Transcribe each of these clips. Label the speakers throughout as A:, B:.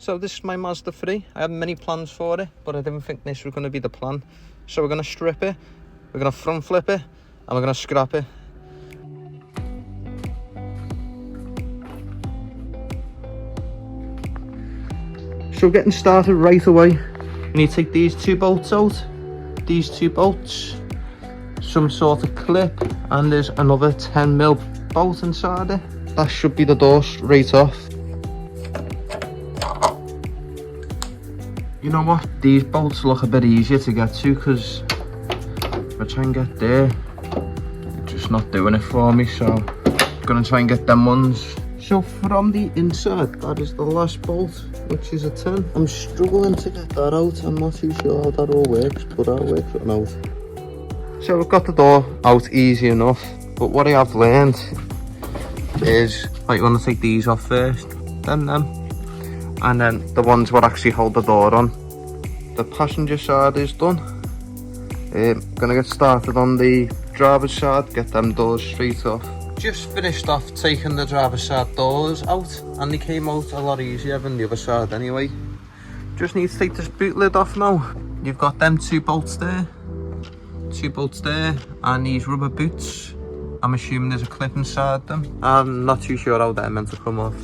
A: So this is my Mazda 3. I had many plans for it, but I didn't think this was going to be the plan. So we're going to strip it, we're going to front flip it, and we're going to scrap it. So getting started right away, you need to take these 2 bolts out, these 2 bolts, some sort of clip, and there's another 10mm bolt inside it. That should be the door straight off. You know what, these bolts look a bit easier to get to, because if I try and get there, it's just not doing it for me, so I'm gonna try and get them ones. So from the inside, that is the last bolt, which is a 10. I'm struggling to get that out. I'm not too sure how that all works, but I'll work it out. So we've got the door out easy enough, but what I have learned is, like, you want to take these off first, then them, and then the ones what actually hold the door on. The passenger side is done. Gonna get started on the driver's side, get them doors straight off. Just finished off taking the driver's side doors out, and they came out a lot easier than the other side anyway. Just need to take this boot lid off now. You've got them 2 bolts there, 2 bolts there, and these rubber boots. I'm assuming there's a clip inside them. I'm not too sure how they're meant to come off.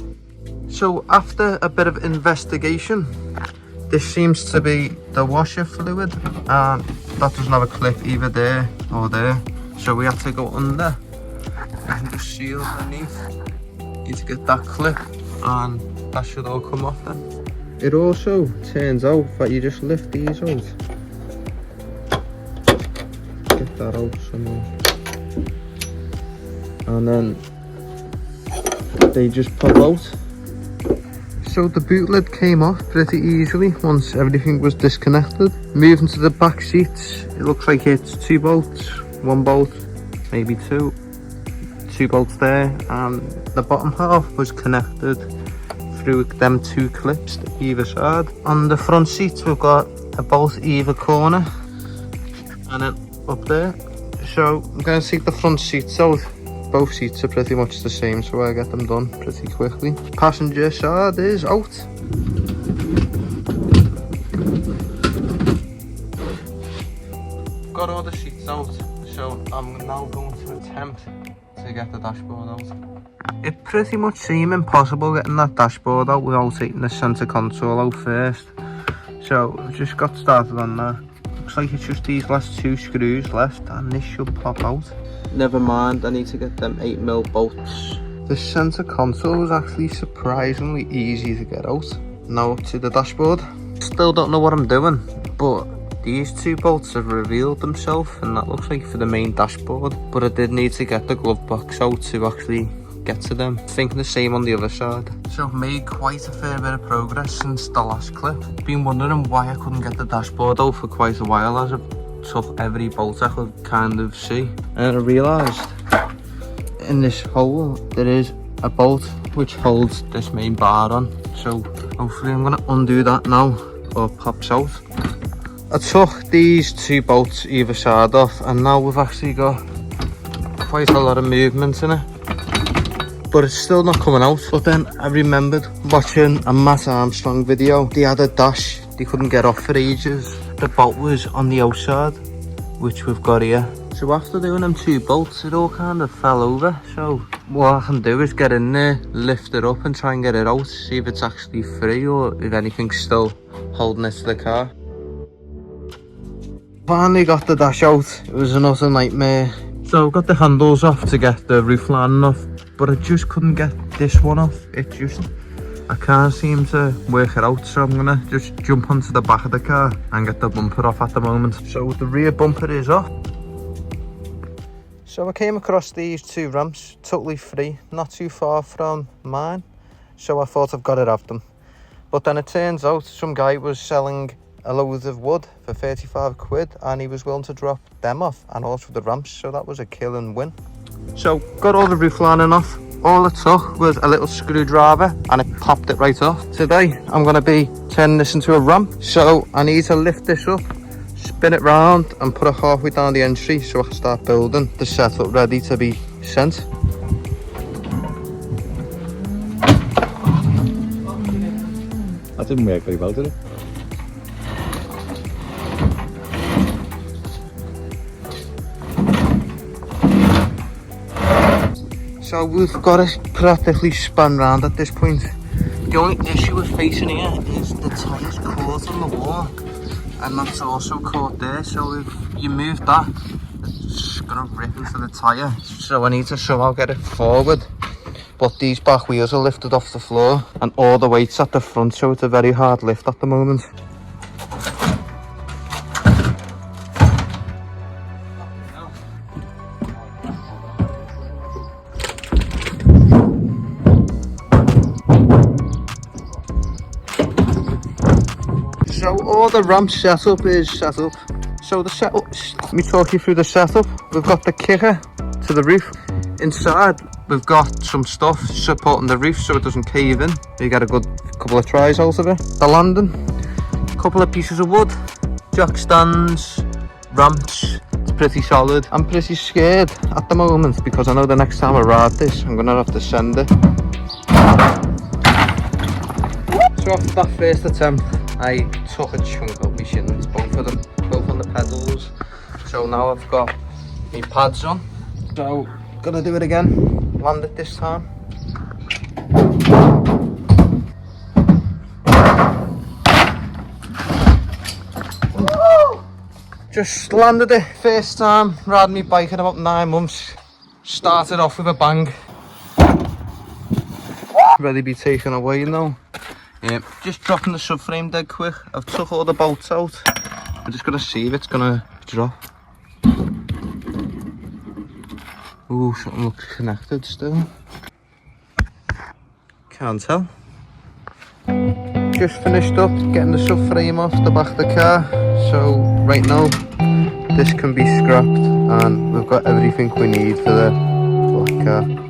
A: So after a bit of investigation, this seems to be the washer fluid, and that doesn't have a clip either there or there. So we have to go under and just seal underneath. Need to get that clip, and that should all come off then. It also turns out that you just lift these out. Get that out somewhere. And then they just pop out. So the boot lid came off pretty easily once everything was disconnected. Moving to the back seats, it looks like it's 2 bolts, 1 bolt, maybe 2 bolts there, and the bottom half was connected through them 2 clips to either side. On the front seats we've got a bolt either corner, and then up there. So I'm going to take the front seats out. Both seats are pretty much the same, so I get them done pretty quickly. Passenger side is out. Got all the seats out, so I'm now going to attempt to get the dashboard out. It pretty much seemed impossible getting that dashboard out without taking the centre console out first. So I've just got started on that. Looks like it's just these last 2 screws left, and this should pop out. Never mind, I need to get them 8mm bolts. The centre console is actually surprisingly easy to get out. Now up to the dashboard. Still don't know what I'm doing, but these 2 bolts have revealed themselves, and that looks like for the main dashboard. But I did need to get the glove box out to actually get to them. I think the same on the other side. So I've made quite a fair bit of progress since the last clip. Been wondering why I couldn't get the dashboard out for quite a while, as I've took every bolt I could kind of see, and I realised in this hole there is a bolt which holds this main bar on. So hopefully I'm going to undo that now, or it pops out. I took these 2 bolts either side off, and now we've actually got quite a lot of movement in it, but it's still not coming out. But then I remembered watching a Matt Armstrong video. They had a dash they couldn't get off for ages. The bolt was on the outside, which we've got here. So after doing them 2 bolts, it all kind of fell over. So what I can do is get in there, lift it up and try and get it out, see if it's actually free or if anything's still holding it to the car. Finally got the dash out. It was an utter nightmare. So I've got the handles off to get the roof lining off, but I just couldn't get this one off. I can't seem to work it out, so I'm gonna just jump onto the back of the car and get the bumper off at the moment. So the rear bumper is off. So I came across these 2 ramps, totally free, not too far from mine. So I thought I've got to have them. But then it turns out some guy was selling a load of wood for 35 quid, and he was willing to drop them off and also the ramps, so that was a killing win. So got all the roof lining off. All it took was a little screwdriver and it popped it right off. Today I'm going to be turning this into a ramp, so I need to lift this up, spin it round and put it halfway down the entry so I can start building the setup ready to be sent.
B: That didn't work very well, did it?
A: So we've got it practically spun round at this point. The only issue we're facing here is the tyre's caught on the wall, and that's also caught there. So if you move that, it's gonna rip into the tyre. So I need to somehow get it forward. But these back wheels are lifted off the floor, and all the weight's at the front, so it's a very hard lift at the moment. So all the ramp setup is set up. So the setup, let me talk you through the setup. We've got the kicker to the roof. Inside we've got some stuff supporting the roof so it doesn't cave in. You get a good couple of tries out of it. The landing, a couple of pieces of wood, jack stands, ramps. It's pretty solid. I'm pretty scared at the moment because I know the next time I ride this I'm gonna have to send it. So after that first attempt I took a chunk out my shins, both of them, both on the pedals. So now I've got my pads on. So gonna do it again, land it this time. Just landed it first time, riding my bike in about 9 months. Started off with a bang. Ready to be taken away now. Just dropping the subframe dead quick. I've took all the bolts out. I'm just gonna see if it's gonna drop. Ooh, something looks connected still. Can't tell. Just finished up getting the subframe off the back of the car. So right now this can be scrapped and we've got everything we need for the black car.